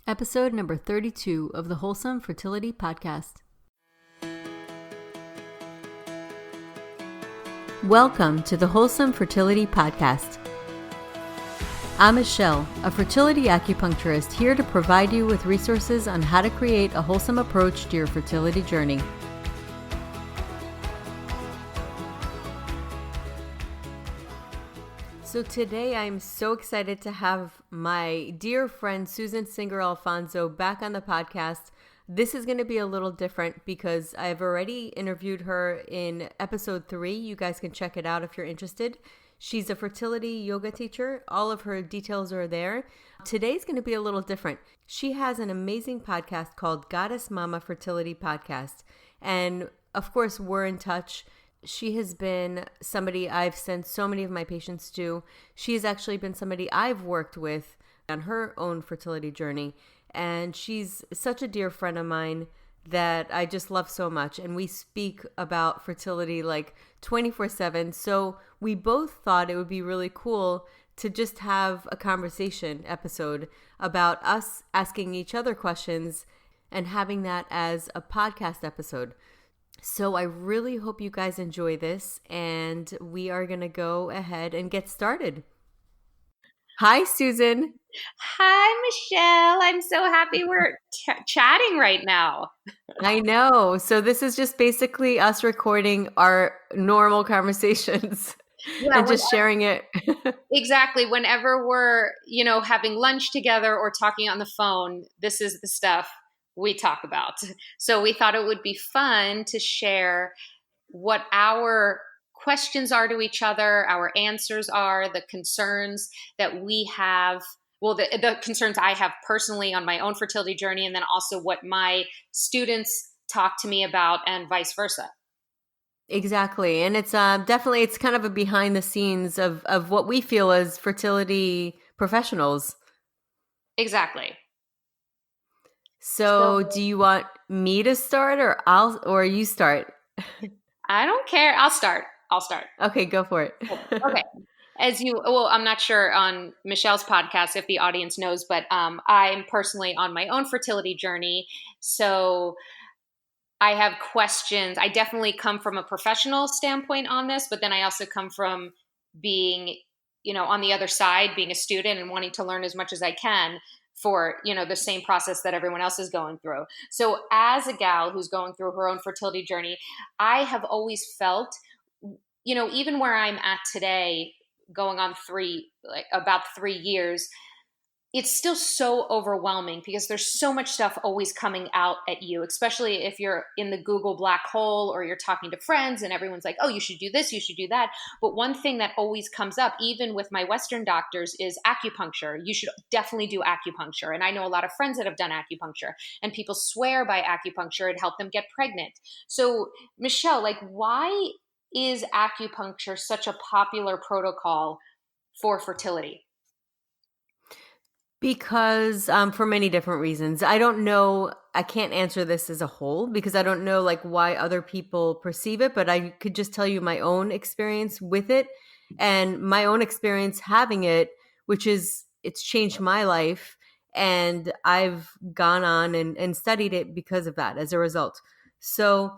Episode number 32 of the Wholesome Fertility Podcast. Welcome to the Wholesome Fertility Podcast. I'm Michelle, a fertility acupuncturist here to provide you with resources on how to create a wholesome approach to your fertility journey. So today I'm so excited to have my dear friend Susan Singer-Alfonso back on the podcast. This is going to be a little different because I've already interviewed her in episode 3. You guys can check it out if you're interested. She's a fertility yoga teacher. All of her details are there. Today's going to be a little different. She has an amazing podcast called Goddess Mama Fertility Podcast. And of course, we're in touch. She has been somebody I've sent so many of my patients to. She has actually been somebody I've worked with on her own fertility journey. And she's such a dear friend of mine that I just love so much. And we speak about fertility like 24/7. So we both thought it would be really cool to just have a conversation episode about us asking each other questions and having that as a podcast episode. So I really hope you guys enjoy this, and we are going to go ahead and get started. Hi, Susan. Hi, Michelle. I'm so happy we're chatting right now. I know. So this is just basically us recording our normal conversations and just sharing it. Exactly. Whenever we're, having lunch together or talking on the phone, this is the stuff we talk about. So we thought it would be fun to share what our questions are to each other, our answers are, the concerns that we have. Well, the concerns I have personally on my own fertility journey, and then also what my students talk to me about and vice versa. Exactly. And it's definitely, it's kind of a behind the scenes of what we feel as fertility professionals. Exactly. So do you want me to start or you start? I don't care. I'll start. Okay, go for it. Okay. I'm not sure on Michelle's podcast if the audience knows, but I'm personally on my own fertility journey. So I have questions. I definitely come from a professional standpoint on this, but then I also come from being, on the other side, being a student and wanting to learn as much as I can for, the same process that everyone else is going through. So as a gal who's going through her own fertility journey, I have always felt, even where I'm at today, going on about 3 years, it's still so overwhelming because there's so much stuff always coming out at you, especially if you're in the Google black hole or you're talking to friends and everyone's like, oh, you should do this, you should do that. But one thing that always comes up, even with my Western doctors, is acupuncture. You should definitely do acupuncture. And I know a lot of friends that have done acupuncture, and people swear by acupuncture. It helped them get pregnant. So Michelle, why is acupuncture such a popular protocol for fertility? Because for many different reasons. I don't know. I can't answer this as a whole because I don't know why other people perceive it, but I could just tell you my own experience with it and my own experience having it, which is it's changed my life. And I've gone on and studied it because of that as a result. So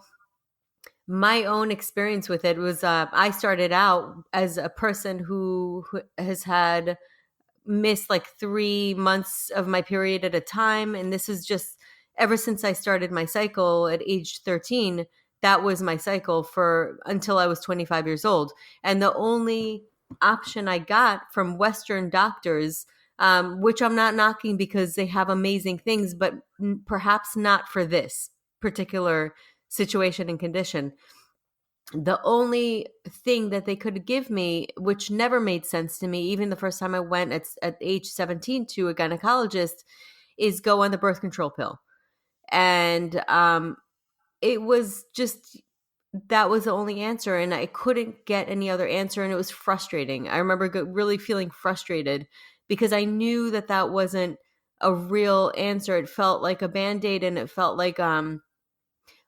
my own experience with it was I started out as a person who has had missed 3 months of my period at a time. And this is just ever since I started my cycle at age 13, that was my cycle until I was 25 years old. And the only option I got from Western doctors, which I'm not knocking because they have amazing things, but perhaps not for this particular situation and condition. The only thing that they could give me, which never made sense to me, even the first time I went at age 17 to a gynecologist, is go on the birth control pill. And it was just, that was the only answer. And I couldn't get any other answer. And it was frustrating. I remember really feeling frustrated because I knew that wasn't a real answer. It felt like a Band-Aid, and it felt like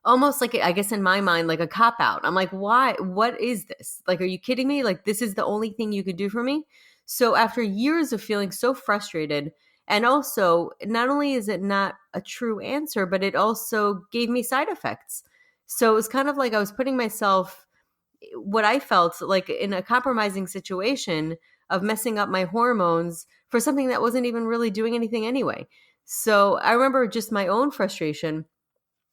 almost like, I guess in my mind, like a cop out. I'm like, why? What is this? Are you kidding me? This is the only thing you could do for me? So after years of feeling so frustrated And also, not only is it not a true answer, but it also gave me side effects. So it was kind of like I was putting myself, what I felt like, in a compromising situation of messing up my hormones for something that wasn't even really doing anything anyway. So I remember just my own frustration,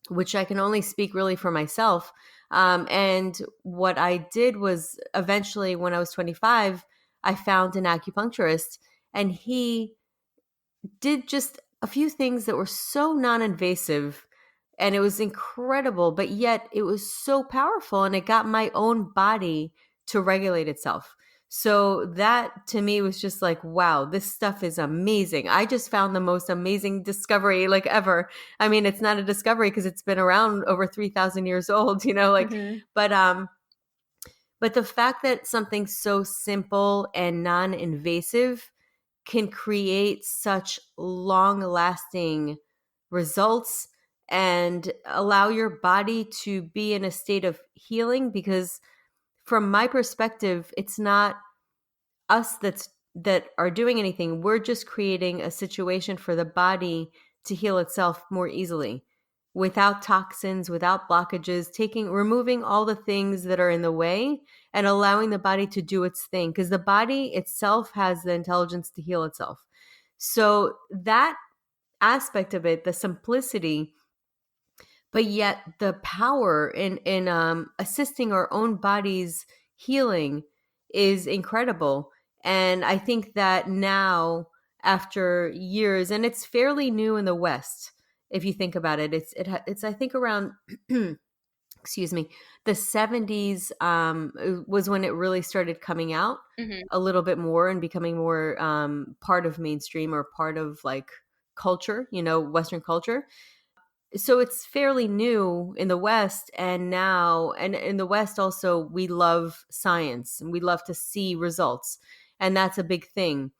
which I can only speak really for myself. And what I did was, eventually, when I was 25, I found an acupuncturist, and he did just a few things that were so non-invasive, and it was incredible, but yet it was so powerful, and it got my own body to regulate itself. So that to me was just like, wow, this stuff is amazing. I just found the most amazing discovery like ever. I mean, it's not a discovery because it's been around over 3,000 years old, like, Hmm. but but the fact that something so simple and non-invasive can create such long lasting results and allow your body to be in a state of healing, because from my perspective, it's not us that are doing anything. We're just creating a situation for the body to heal itself more easily, without toxins, without blockages, removing all the things that are in the way and allowing the body to do its thing, because the body itself has the intelligence to heal itself. So that aspect of it, the simplicity, but yet the power in assisting our own body's healing, is incredible. And I think that now, after years, and it's fairly new in the West, if you think about it, it's I think around excuse me, the 70s, was when it really started coming out Hmm. a little bit more and becoming more part of mainstream, or part of like culture, Western culture. So it's fairly new in the West. And now, and in the West also, we love science and we love to see results, and that's a big thing.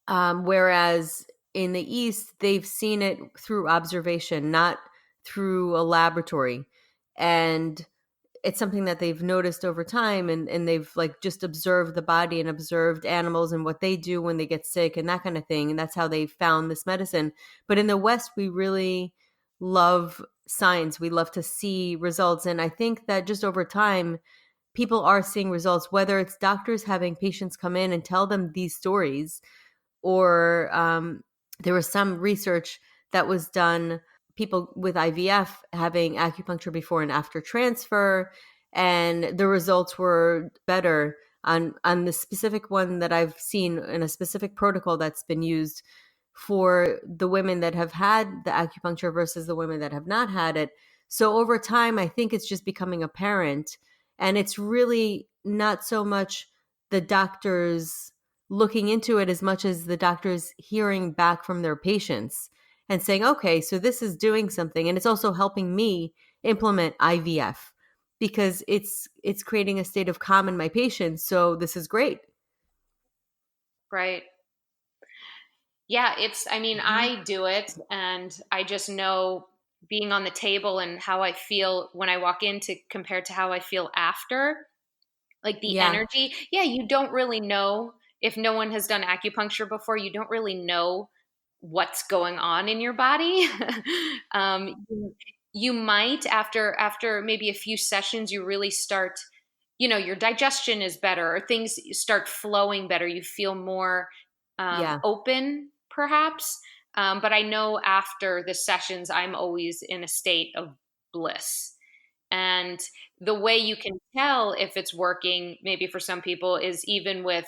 Whereas in the East, they've seen it through observation, not through a laboratory. And it's something that they've noticed over time, and they've like just observed the body and observed animals and what they do when they get sick and that kind of thing. And that's how they found this medicine. But in the West, we really love science. We love to see results. And I think that just over time, people are seeing results, whether it's doctors having patients come in and tell them these stories, or there was some research that was done, people with IVF having acupuncture before and after transfer, and the results were better on the specific one that I've seen in a specific protocol that's been used for the women that have had the acupuncture versus the women that have not had it. So over time, I think it's just becoming apparent, and it's really not so much the doctors looking into it as much as the doctors hearing back from their patients and saying, okay, so this is doing something. And it's also helping me implement IVF, because it's creating a state of calm in my patients. So this is great. Right. Yeah, I mean, Mhm. I do it and I just know being on the table and how I feel when I walk in to compared to how I feel after, like the Yeah. energy. Yeah, you don't really know if no one has done acupuncture before, you don't really know what's going on in your body. You might after maybe a few sessions, you really start, your digestion is better or things start flowing better. You feel more Yeah. open, perhaps. But I know after the sessions, I'm always in a state of bliss. And the way you can tell if it's working, maybe for some people, is even with,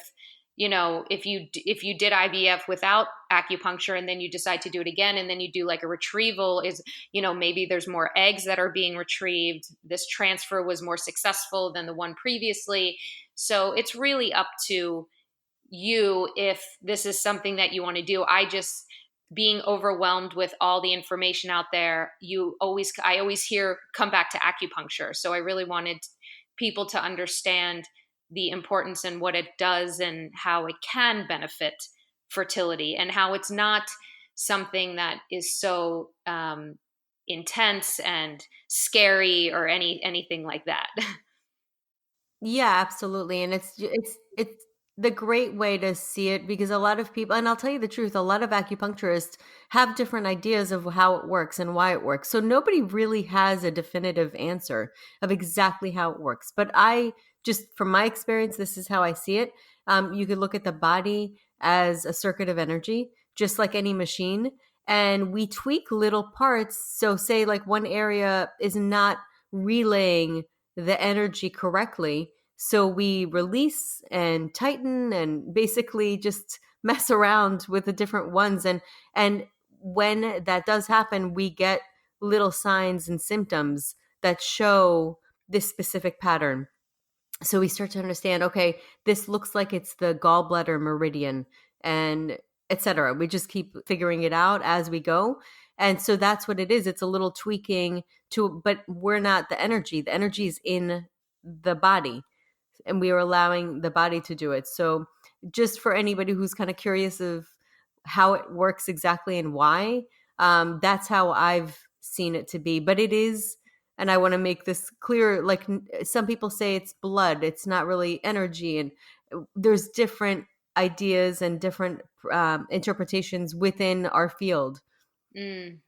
if you did IVF without acupuncture and then you decide to do it again and then you do like a retrieval, is, maybe there's more eggs that are being retrieved. This transfer was more successful than the one previously. So it's really up to you if this is something that you want to do. I just, being overwhelmed with all the information out there, I always hear come back to acupuncture. So I really wanted people to understand the importance and what it does and how it can benefit fertility and how it's not something that is so intense and scary or anything like that. Yeah, absolutely. And it's the great way to see it, because a lot of people, and I'll tell you the truth, a lot of acupuncturists have different ideas of how it works and why it works. So nobody really has a definitive answer of exactly how it works. But I just, from my experience, this is how I see it. You could look at the body as a circuit of energy, just like any machine. And we tweak little parts. So, say, like one area is not relaying the energy correctly, so we release and tighten and basically just mess around with the different ones. And when that does happen, we get little signs and symptoms that show this specific pattern. So we start to understand, okay, this looks like it's the gallbladder meridian, and etc. We just keep figuring it out as we go. And so that's what it is. It's a little tweaking to, but we're not the energy. The energy is in the body, and we are allowing the body to do it. So just for anybody who's kind of curious of how it works exactly and why, that's how I've seen it to be. But it is, and I want to make this clear, like some people say it's blood, it's not really energy. And there's different ideas and different interpretations within our field. Mm,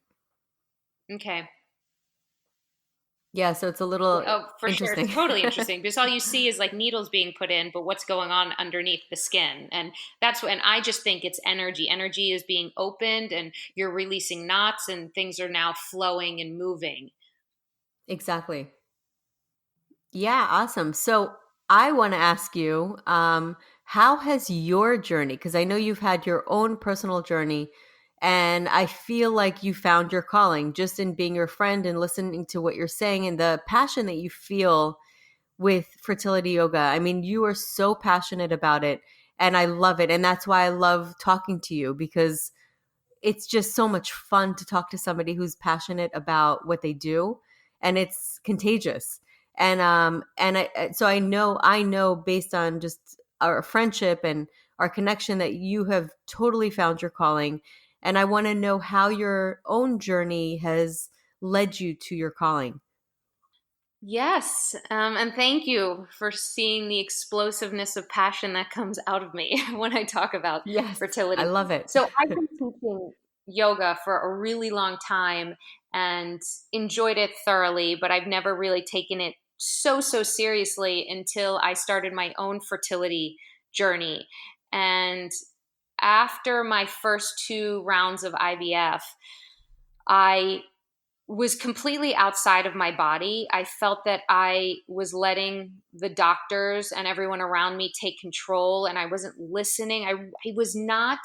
okay. Yeah, so it's a Yeah, little oh, for sure. It's interesting. totally interesting because all you see is like needles being put in, but what's going on underneath the skin? And that's when I just think it's energy. Energy is being opened and you're releasing knots and things are now flowing and moving. Exactly. Yeah, awesome. So I want to ask you, how has your journey, because I know you've had your own personal journey, and I feel like you found your calling just in being your friend and listening to what you're saying and the passion that you feel with fertility yoga. I mean, you are so passionate about it, and I love it. And that's why I love talking to you, because it's just so much fun to talk to somebody who's passionate about what they do, and it's contagious. So I know based on just our friendship and our connection that you have totally found your calling, and I want to know how your own journey has led you to your calling. Yes, and thank you for seeing the explosiveness of passion that comes out of me when I talk about Yes, I fertility. love it. So I've been teaching yoga for a really long time and enjoyed it thoroughly, but I've never really taken it so seriously until I started my own fertility journey. And after my first two rounds of IVF, I was completely outside of my body. I felt that I was letting the doctors and everyone around me take control and I wasn't listening. I was not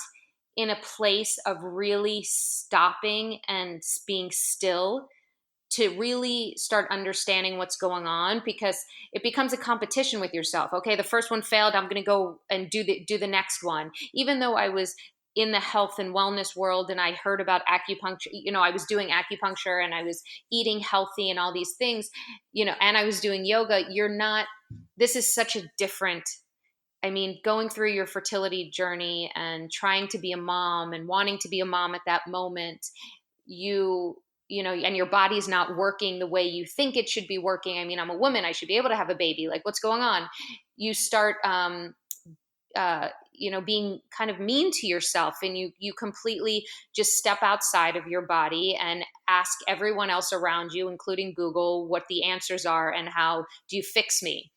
in a place of really stopping and being still to really start understanding what's going on, because it becomes a competition with yourself. Okay, the first one failed, I'm going to go and do the next one. Even though I was in the health and wellness world and I heard about acupuncture, I was doing acupuncture and I was eating healthy and all these things, and I was doing yoga. This is such a different, I mean, going through your fertility journey and trying to be a mom and wanting to be a mom at that moment, and your body's not working the way you think it should be working. I mean, I'm a woman, I should be able to have a baby. Like, what's going on? You start being kind of mean to yourself, and you completely just step outside of your body and ask everyone else around you, including Google, what the answers are and how do you fix me.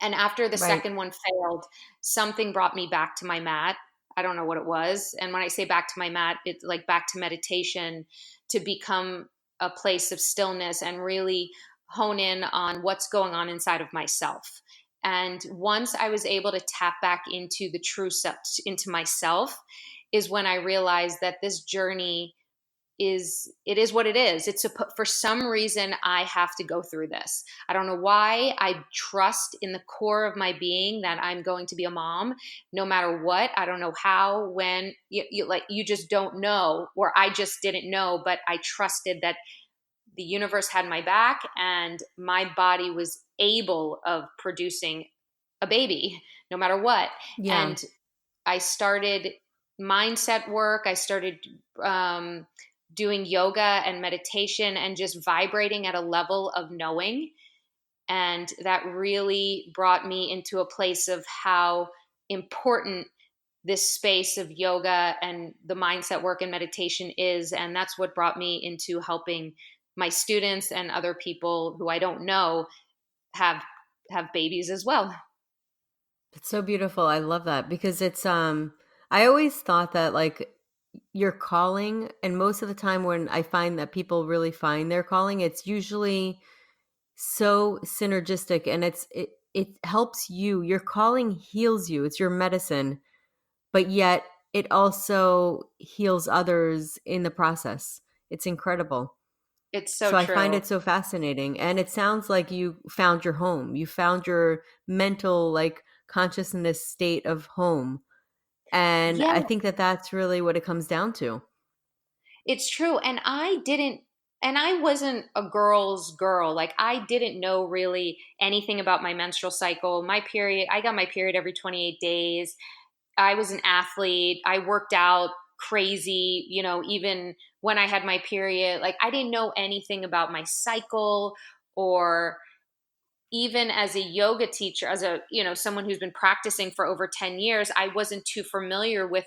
And after the Right. second one failed, something brought me back to my mat. I don't know what it was. And when I say back to my mat, it's like back to meditation, to become a place of stillness and really hone in on what's going on inside of myself. And once I was able to tap back into the true self, into myself, is when I realized that this journey is what it is. For some reason I have to go through this. I don't know why. I trust in the core of my being that I'm going to be a mom no matter what. I don't know how, when you just don't know, or I just didn't know, but I trusted that the universe had my back and my body was able of producing a baby no matter what. Yeah. And I started mindset work. I started doing yoga and meditation and just vibrating at a level of knowing. And that really brought me into a place of how important this space of yoga and the mindset work and meditation is. And that's what brought me into helping my students and other people who I don't know have babies as well. It's so beautiful. I love that because I always thought that like your calling, and most of the time when I find that people really find their calling, it's usually so synergistic, and it helps you. Your calling heals you. It's your medicine, but yet it also heals others in the process. It's incredible. It's so So I find true. it so fascinating. And it sounds like you found your home. You found your mental, like, consciousness state of home. And Yeah, I think that that's really what it comes down to. it's true. And I wasn't a girl's girl. Like, I didn't know really anything about my menstrual cycle. My period, I got my period every 28 days. I was an athlete. I worked out crazy, even when I had my period. Like, I didn't know anything about my cycle, or even as a yoga teacher, as someone who's been practicing for over 10 years, I wasn't too familiar with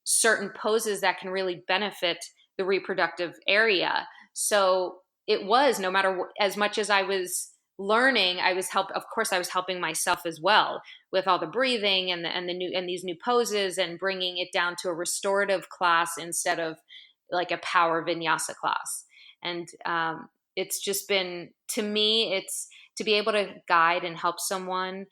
certain poses that can really benefit the reproductive area. So it was, no matter as much as I was learning, of course I was helping myself as well with all the breathing and these new poses, and bringing it down to a restorative class instead of like a power vinyasa class. And it's just been, to me, it's to be able to guide and help someone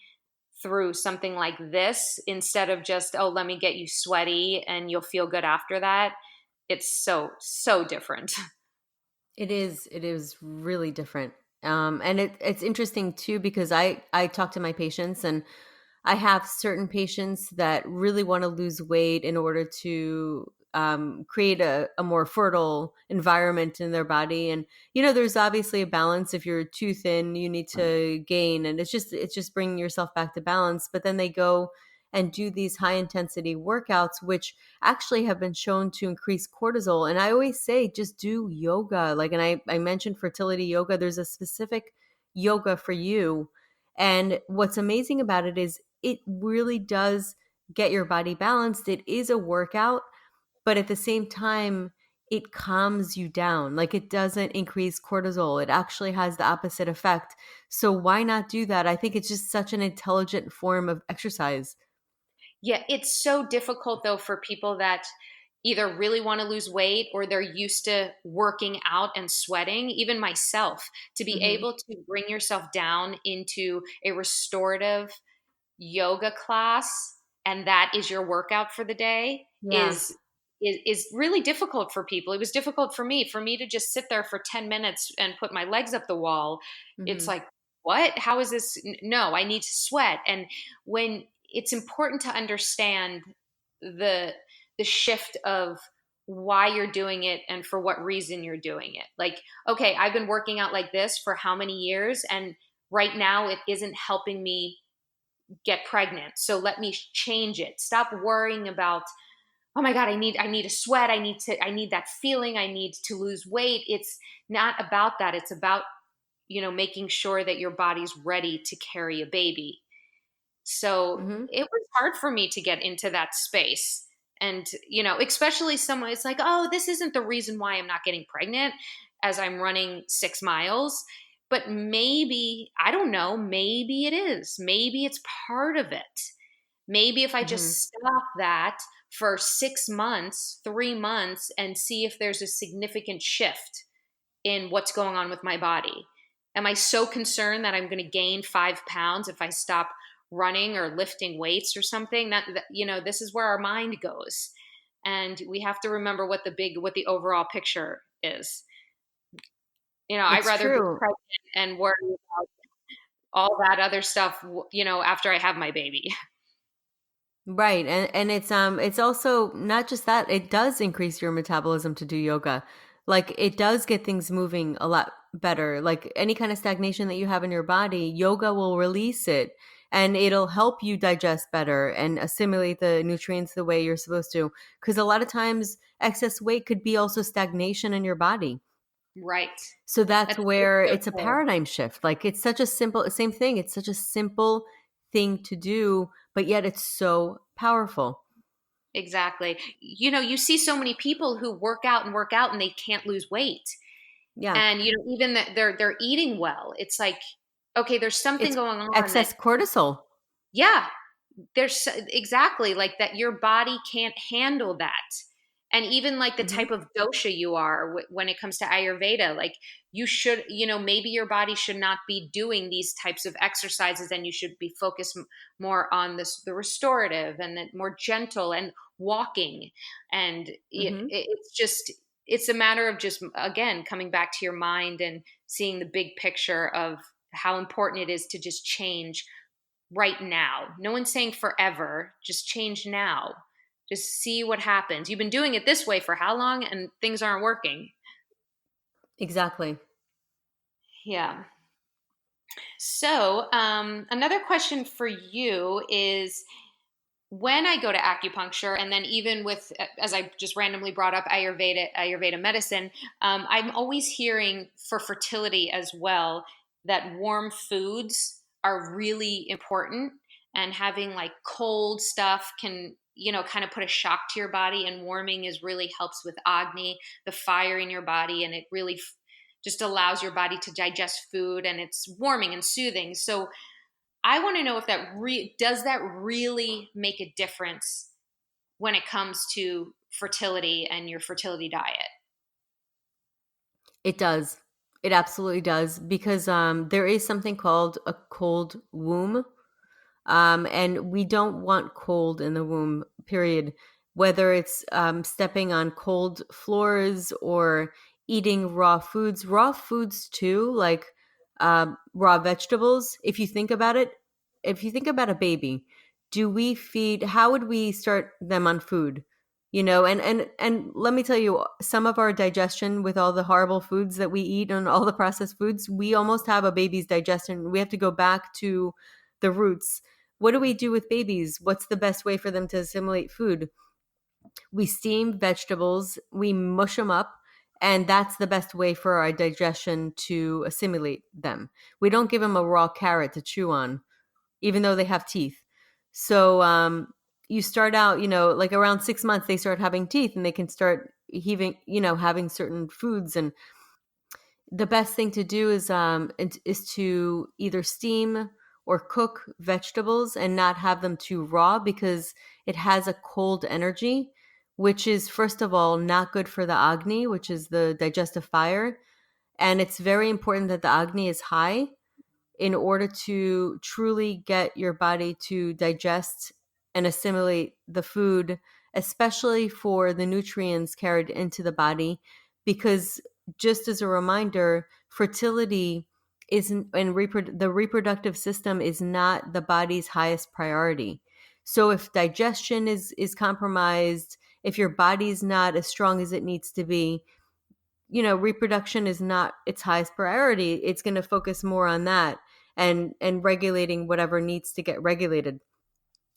through something like this, instead of just, oh, let me get you sweaty and you'll feel good after that. It's so different. It is really different. And it's interesting too because I talk to my patients, and I have certain patients that really want to lose weight in order to create a more fertile environment in their body. And there's obviously a balance. If you're too thin, you need to gain, and it's just bringing yourself back to balance. But then they go and do these high intensity workouts, which actually have been shown to increase cortisol. And I always say, just do yoga. Like, and I mentioned fertility yoga. There's a specific yoga for you. And what's amazing about it is it really does get your body balanced. It is a workout, but at the same time, it calms you down. Like, it doesn't increase cortisol. It actually has the opposite effect. So why not do that? I think it's just such an intelligent form of exercise. Yeah, it's so difficult though for people that either really want to lose weight or they're used to working out and sweating, even myself, to be Hmm. able to bring yourself down into a restorative yoga class, and that is your workout for the day, Yeah. is really difficult for people. It was difficult for me, to just sit there for 10 minutes and put my legs up the wall. It's Hmm. like, what? How is this? No, I need to sweat. And when it's important to understand the shift of why you're doing it and for what reason you're doing it. Like, okay, I've been working out like this for how many years, and right now it isn't helping me get pregnant. So let me change it. Stop worrying about, oh my god, I need a sweat. I need that feeling. I need to lose weight. It's not about that. It's about, making sure that your body's ready to carry a baby. So Hmm. it was hard for me to get into that space. And, especially someone, it's like, oh, this isn't the reason why I'm not getting pregnant as I'm running 6 miles. But maybe, I don't know, maybe it is. Maybe it's part of it. Maybe if I Hmm. just stop that for 6 months, 3 months, and see if there's a significant shift in what's going on with my body. Am I so concerned that I'm going to gain 5 pounds if I stop running or lifting weights or something? This is where our mind goes. And we have to remember what the overall picture is. I'd It's rather be true. pregnant and worry about all that other stuff, after I have my baby. Right. And it's also not just that, it does increase your metabolism to do yoga. Like, it does get things moving a lot better. Like, any kind of stagnation that you have in your body, yoga will release it, and it'll help you digest better and assimilate the nutrients the way you're supposed to. Cuz a lot of times excess weight could be also stagnation in your body. Right. So that's That's where so it's a true. paradigm shift. Like, it's such a simple, same thing. It's such a simple thing to do, but yet it's so powerful. Exactly. You see so many people who work out and they can't lose weight. Yeah. And even that they're eating well. It's like, okay, there's something It's going on that, excess cortisol. yeah, exactly like that your body can't handle that. And even like the Hmm. type of dosha you are when it comes to ayurveda, like you should, maybe your body should not be doing these types of exercises, and you should be focused more on the restorative and the more gentle and walking. And Hmm. it's just, it's a matter of just, again, coming back to your mind and seeing the big picture of how important it is to just change right now. No one's saying forever, just change now. Just see what happens. You've been doing it this way for how long and things aren't working? Exactly. Yeah. So, another question for you is, when I go to acupuncture, and then even with, as I just randomly brought up, Ayurveda medicine, I'm always hearing for fertility as well that warm foods are really important, and having like cold stuff can, kind of put a shock to your body, and warming is really helps with agni, the fire in your body, and it really just allows your body to digest food, and it's warming and soothing. So I want to know if does that really make a difference when it comes to fertility and your fertility diet? It does. It absolutely does because there is something called a cold womb. And we don't want cold in the womb, period. Whether it's stepping on cold floors or eating raw foods too, like raw vegetables. If you think about a baby, do we feed, how would we start them on food? And let me tell you, some of our digestion with all the horrible foods that we eat and all the processed foods, we almost have a baby's digestion. We have to go back to the roots. What do we do with babies? What's the best way for them to assimilate food? We steam vegetables, we mush them up, and that's the best way for our digestion to assimilate them. We don't give them a raw carrot to chew on, even though they have teeth. So you start out, like around 6 months, they start having teeth and they can start heaving, having certain foods. And the best thing to do is to either steam or cook vegetables and not have them too raw because it has a cold energy, which is first of all not good for the agni, which is the digestive fire. And it's very important that the agni is high in order to truly get your body to digest and assimilate the food, especially for the nutrients carried into the body. Because just as a reminder, fertility isn't, and the reproductive system is not the body's highest priority. So if digestion is compromised, if your body's not as strong as it needs to be, reproduction is not its highest priority. It's going to focus more on that and regulating whatever needs to get regulated.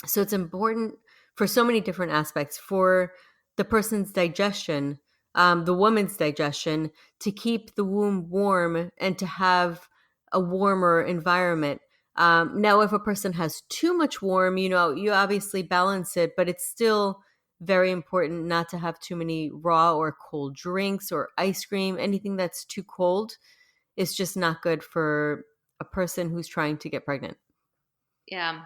So it's important for so many different aspects for the person's digestion, the woman's digestion, to keep the womb warm and to have a warmer environment. Now, if a person has too much warm, you obviously balance it, but it's still very important not to have too many raw or cold drinks or ice cream. Anything that's too cold is just not good for a person who's trying to get pregnant. Yeah.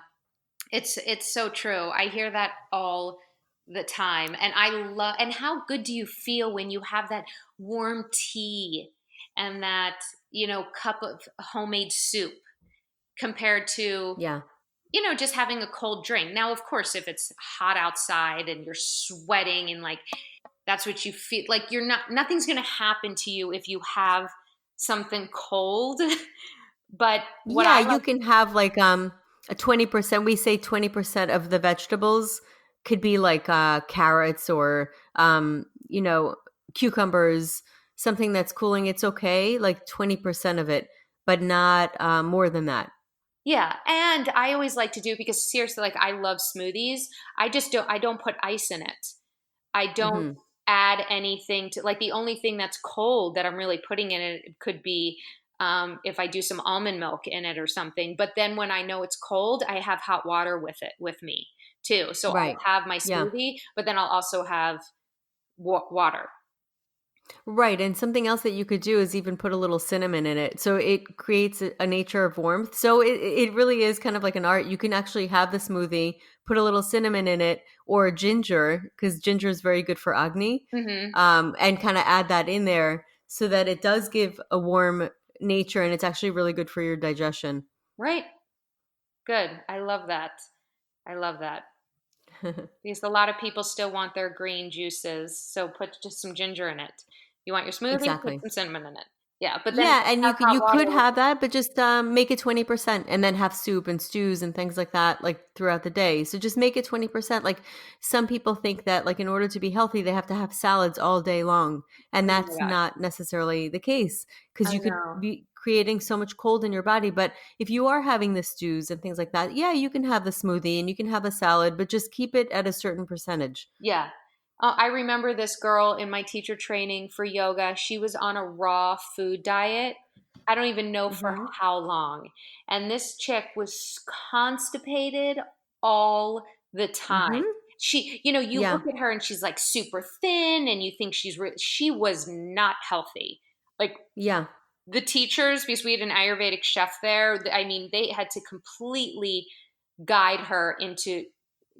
It's so true. I hear that all the time. And I love, and how good do you feel when you have that warm tea and that, cup of homemade soup compared to, Yeah. just having a cold drink. Now, of course, if it's hot outside and you're sweating and like that's what you feel, like nothing's going to happen to you if you have something cold. But what Yeah, I you like, can have like a 20%, we say 20% of the vegetables could be like carrots or cucumbers, something that's cooling. It's okay, like 20% of it, but not more than that. yeah, and I always like to do, because seriously, like I love smoothies. I don't put ice in it. I don't Mhm. add anything to, like, the only thing that's cold that I'm really putting in it could be if I do some almond milk in it or something. But then when I know it's cold, I have hot water with me too. So Right. I'll have my Yeah. smoothie, but then I'll also have water. Right, and something else that you could do is even put a little cinnamon in it, so it creates a nature of warmth. So it really is kind of like an art. You can actually have the smoothie, put a little cinnamon in it, or ginger, because ginger is very good for acne, Hmm. and kind of add that in there so that it does give a warm nature, and it's actually really good for your digestion. Right. Good. I love that. I love that. Because a lot of people still want their green juices. So put just some ginger in it. You want your smoothie? Put Exactly. some cinnamon in it. Yeah. But then Yeah, and have you hot could water with have it. that, but just make it 20% and then have soup and stews and things like that like throughout the day. So just make it 20%. Like some people think that like in order to be healthy, they have to have salads all day long, and Oh my that's gosh. not necessarily the case because I you could know. be creating so much cold in your body. But if you are having the stews and things like that, yeah, you can have the smoothie and you can have a salad, but just keep it at a certain percentage. Yeah. I remember this girl in my teacher training for yoga. She was on a raw food diet. I don't even know for Mhm. how long. And this chick was constipated all the time. Mhm. You look Yeah. at her and she's like super thin and you think she was not healthy. Like Yeah. the teachers, because we had an Ayurvedic chef there, I mean, they had to completely guide her into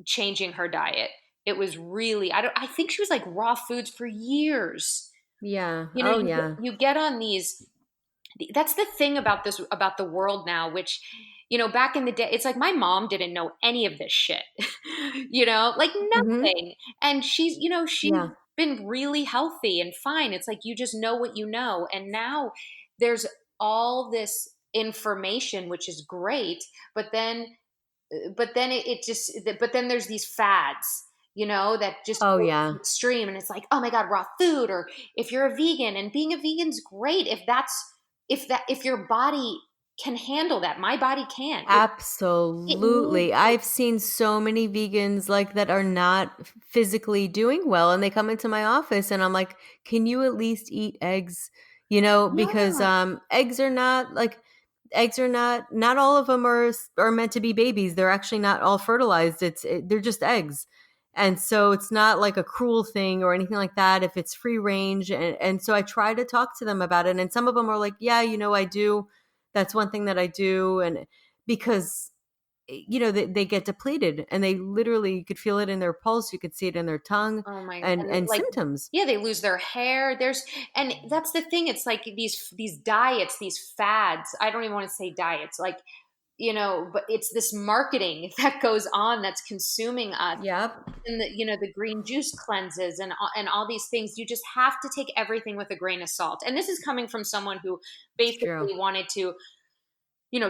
changing her diet. It was really, I think she was like raw foods for years. Yeah. You know, Oh yeah. you get on these, that's the thing about this, about the world now, which, back in the day, it's like my mom didn't know any of this shit, like Mhm. nothing. And she's Yeah. been really healthy and fine. It's like you just know what you know. And now there's all this information, which is great, but then it just but then there's these fads, that just Oh go to yeah. the extreme, and it's like, oh my god, raw food, or if you're a vegan, and being a vegan's great if your body can handle that. My body can't. It needs Absolutely. it. I've seen so many vegans like that are not physically doing well and they come into my office and I'm like, "Can you at least eat eggs?" Because Yeah. eggs are not all of them are meant to be babies. They're actually not all fertilized. They're just eggs. And so it's not like a cruel thing or anything like that if it's free range and so I try to talk to them about it and some of them are like, "Yeah, I do. That's one thing that I do." And because they get depleted and they literally you could feel it in their pulse, you could see it in their tongue Oh my, and and like, symptoms. yeah, they lose their hair. And that's the thing. It's like these diets, these fads. I don't even want to say diets, like, but it's this marketing that goes on that's consuming us. Yep. And the green juice cleanses and all these things. You just have to take everything with a grain of salt. And this is coming from someone who It's true. basically wanted to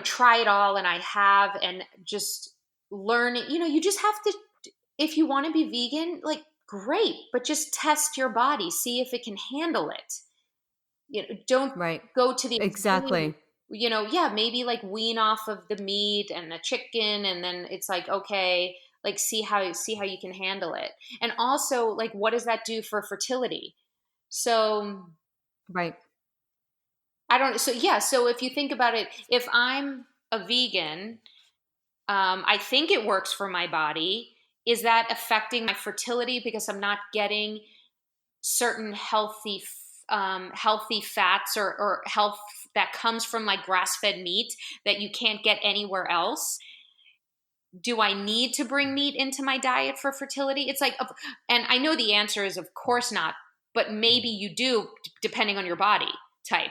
try it all, and I have, and just learn. You just have to, if you want to be vegan, like, great, but just test your body, see if it can handle it. Don't Right. go to the extreme. Exactly. Yeah, maybe like wean off of the meat and the chicken, and then it's like, okay, like, see how you can handle it. And also, like, what does that do for fertility? So Right. I don't. So yeah. So if you think about it, if I'm a vegan, I think it works for my body. Is that affecting my fertility because I'm not getting certain healthy fats, or health that comes from like grass-fed meat that you can't get anywhere else? Do I need to bring meat into my diet for fertility? It's like, and I know the answer is of course not, but maybe you do, depending on your body type.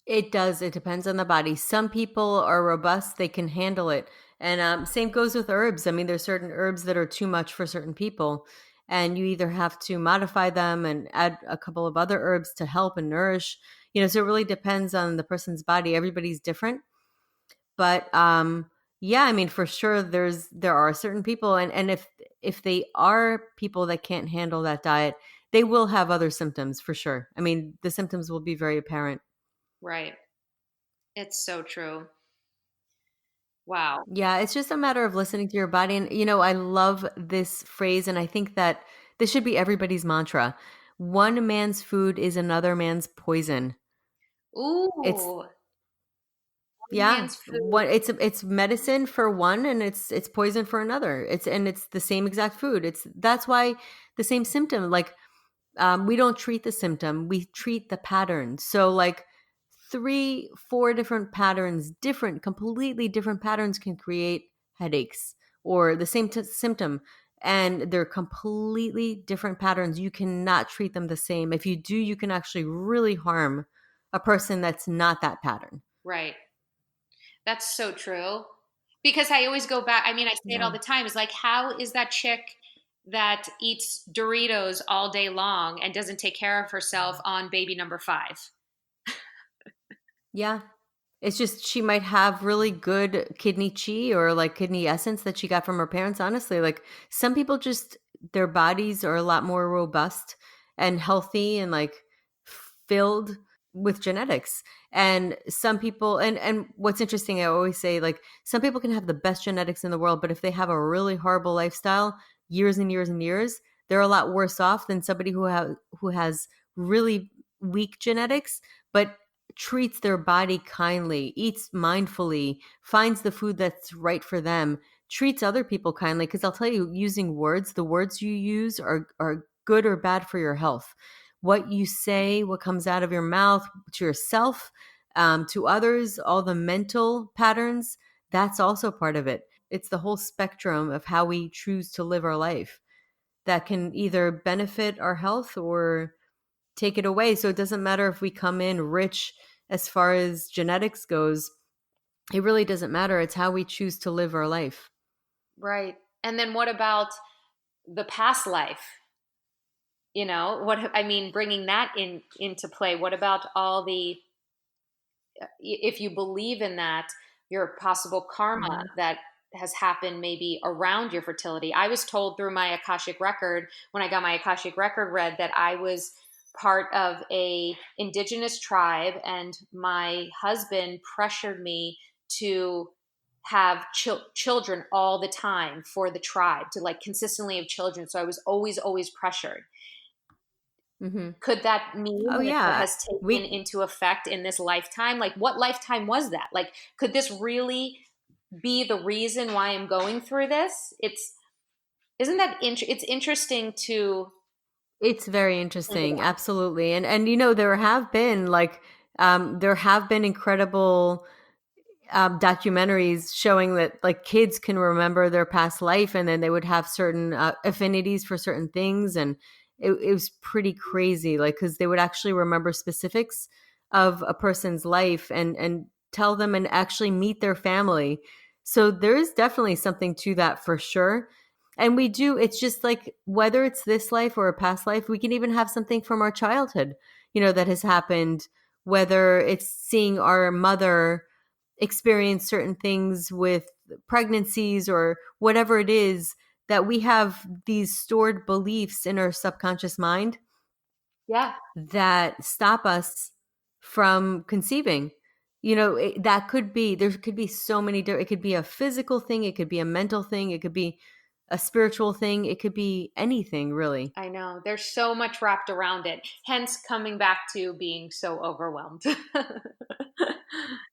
It does. It depends on the body. Some people are robust, they can handle it. And same goes with herbs. I mean, there's certain herbs that are too much for certain people. And you either have to modify them and add a couple of other herbs to help and nourish. So it really depends on the person's body. Everybody's different. But yeah, I mean, for sure, there are certain people, and if they are people that can't handle that diet, they will have other symptoms for sure. I mean, the symptoms will be very apparent. Right. It's so true. Wow. Yeah, it's just a matter of listening to your body. And, I love this phrase. And I think that this should be everybody's mantra. One man's food is another man's poison. It's Ooh, one yeah, man's food. what it's medicine for one and it's poison for another. It's the same exact food. It's that's why the same symptom like we don't treat the symptom, we treat the pattern. So like three, four different patterns, different, completely different patterns can create headaches or the same symptom. And they're completely different patterns. You cannot treat them the same. If you do, you can actually really harm a person that's not that pattern. Right. That's so true. Because I always go back, I mean, I say it Yeah. all the time. It's like, how is that chick that eats Doritos all day long and doesn't take care of herself on baby number 5? Yeah. It's just she might have really good kidney chi or like kidney essence that she got from her parents. Honestly, like some people just their bodies are a lot more robust and healthy and like filled with genetics. And some people and what's interesting, I always say like some people can have the best genetics in the world, but if they have a really horrible lifestyle, years and years and years, they're a lot worse off than somebody who has really weak genetics, but treats their body kindly, eats mindfully, finds the food that's right for them, treats other people kindly. Because I'll tell you, using words, the words you use are good or bad for your health. What you say, what comes out of your mouth to yourself, to others, all the mental patterns, that's also part of it. It's the whole spectrum of how we choose to live our life that can either benefit our health or take it away. So it doesn't matter if we come in rich as far as genetics goes. It really doesn't matter. It's how we choose to live our life. Right. And then what about the past life? What I mean, bringing that into play. What about all the, if you believe in that, your possible karma Mhm. that has happened maybe around your fertility? I was told through my Akashic record, when I got my Akashic record read, that I was part of a indigenous tribe, and my husband pressured me to have children all the time for the tribe, to like consistently have children. So I was always pressured. Mhm. Could that Oh mean that that yeah. has taken We into effect in this lifetime? Like, what lifetime was that? Like, could this really be the reason why I'm going through this? It's isn't that it's interesting to It's very think interesting. about. Absolutely. And there have been incredible documentaries showing that like kids can remember their past life and then they would have certain affinities for certain things and it was pretty crazy like because they would actually remember specifics of a person's life and tell them and actually meet their family. So there is definitely something to that for sure. And we do, it's just like whether it's this life or a past life, we can even have something from our childhood, that has happened, whether it's seeing our mother experience certain things with pregnancies or whatever it is, that we have these stored beliefs in our subconscious mind Yeah, that stop us from conceiving. That could be, there could be so many different, it could be a physical thing, it could be a mental thing, it could be a spiritual thing, it could be anything really. I know. There's so much wrapped around it. Hence, coming back to being so overwhelmed.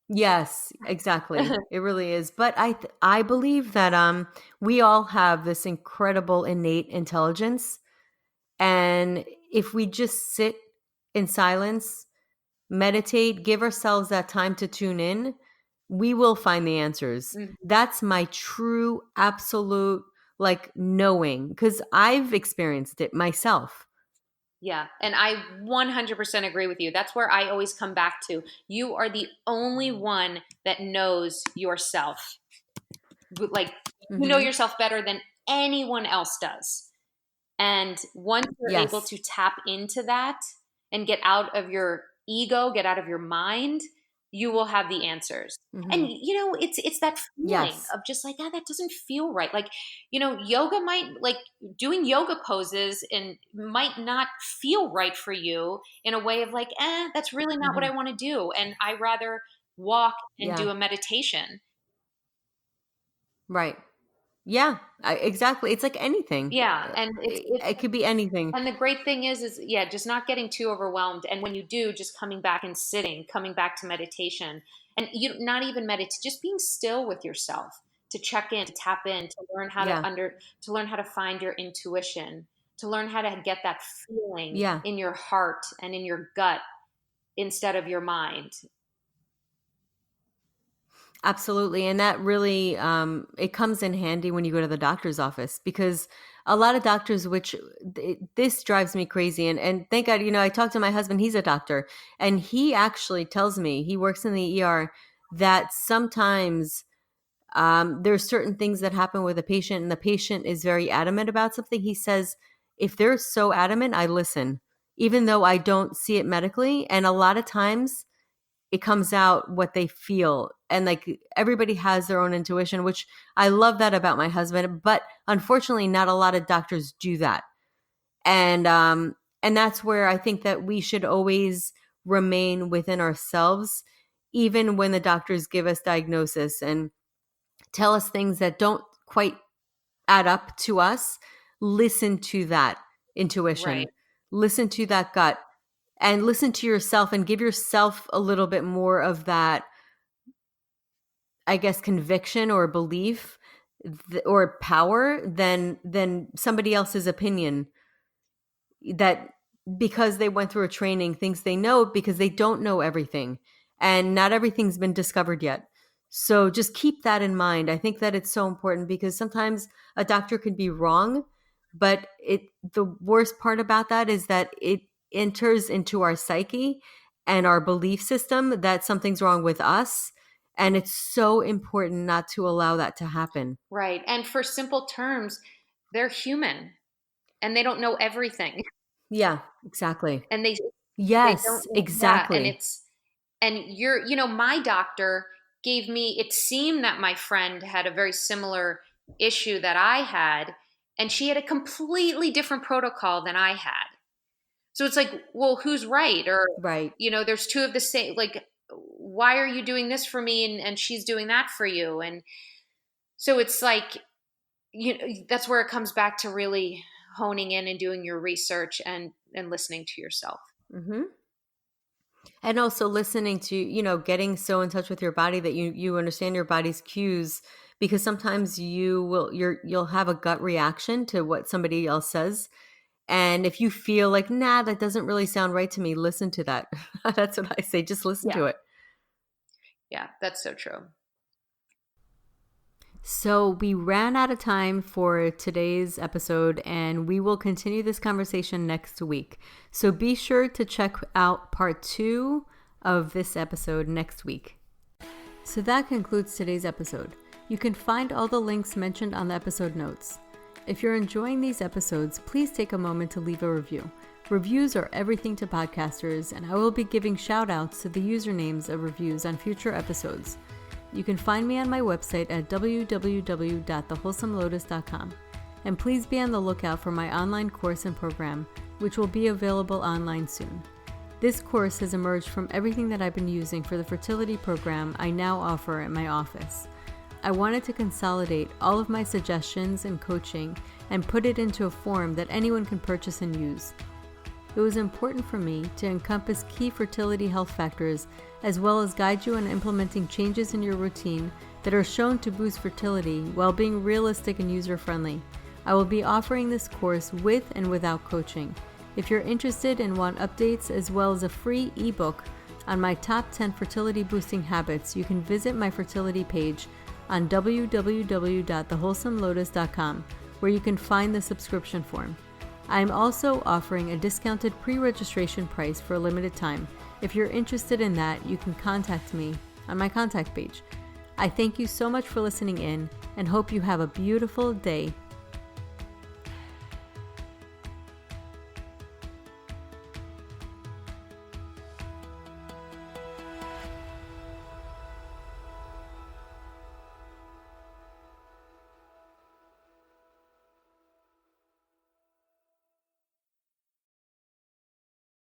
Yes, exactly. It really is. But I believe that we all have this incredible innate intelligence. And if we just sit in silence, meditate, give ourselves that time to tune in, we will find the answers. Mhm. That's my true, absolute, like knowing, because I've experienced it myself. Yeah, and I 100% agree with you. That's where I always come back to. You are the only one that knows yourself. Like, you know Hmm. yourself better than anyone else does. And once you're able Yes. to tap into that and get out of your ego, get out of your mind, you will have the answers. And Hmm. it's that feeling Yes. of just like, that doesn't feel right. Like, yoga might, like, doing yoga poses and might not feel right for you, in a way of like, that's really not what Hmm. I want to do. And I rather walk and Yeah. do a meditation. Right. Yeah, exactly. It's like anything. Yeah, and it's It could be anything. and the great thing is yeah, just not getting too overwhelmed. And when you do, just coming back and sitting, coming back to meditation, and you not even meditate, just being still with yourself to check in, to tap in, to learn how Yeah, to learn how to find your intuition, to learn how to get that feeling yeah. in your heart and in your gut instead of your mind. Absolutely. And that really, it comes in handy when you go to the doctor's office, because a lot of doctors, which this drives me crazy. And thank God, I talked to my husband, he's a doctor, and he actually tells me, he works in the ER, that sometimes there's certain things that happen with a patient and the patient is very adamant about something. He says, if they're so adamant, I listen, even though I don't see it medically. And a lot of times, it comes out what they feel, and like everybody has their own intuition, which I love that about my husband, but unfortunately not a lot of doctors do that. And that's where I think that we should always remain within ourselves, even when the doctors give us diagnosis and tell us things that don't quite add up to us. Listen to that Right. intuition, listen to that gut, and listen to yourself, and give yourself a little bit more of that, I guess, conviction or belief, or power than somebody else's opinion, that because they went through a training thinks they know, because they don't know everything, and not everything's been discovered yet. So just keep that in mind. I think that it's so important, because sometimes a doctor could be wrong, but the worst part about that is that it enters into our psyche and our belief system that something's wrong with us, and it's so important not to allow that to happen. Right. And for simple terms, they're human and they don't know everything. Yeah, exactly. And they don't Yes, yeah, and exactly. it's and my doctor gave me, it seemed that my friend had a very similar issue that I had, and she had a completely different protocol than I had. So it's like, well, who's right? Or, Right. there's two of the same, like, why are you doing this for me and she's doing that for you? And so it's like, that's where it comes back to really honing in and doing your research and listening to yourself. Hmm. And also listening to, getting so in touch with your body that you understand your body's cues, because sometimes you'll have a gut reaction to what somebody else says. And if you feel like, nah, that doesn't really sound right to me, listen to that. That's what I say. Just listen Yeah. to it. Yeah, that's so true. So we ran out of time for today's episode, and we will continue this conversation next week. So be sure to check out part 2 of this episode next week. So that concludes today's episode. You can find all the links mentioned on the episode notes. If you're enjoying these episodes, please take a moment to leave a review. Reviews are everything to podcasters, and I will be giving shout outs to the usernames of reviews on future episodes. You can find me on my website at www.thewholesomelotus.com. And please be on the lookout for my online course and program, which will be available online soon. This course has emerged from everything that I've been using for the fertility program I now offer at my office. I wanted to consolidate all of my suggestions and coaching and put it into a form that anyone can purchase and use. It was important for me to encompass key fertility health factors, as well as guide you on implementing changes in your routine that are shown to boost fertility while being realistic and user-friendly. I will be offering this course with and without coaching. If you're interested and want updates, as well as a free ebook on my top 10 fertility boosting habits, you can visit my fertility page on www.thewholesomelotus.com, where you can find the subscription form. I am also offering a discounted pre-registration price for a limited time. If you're interested in that, you can contact me on my contact page. I thank you so much for listening in and hope you have a beautiful day.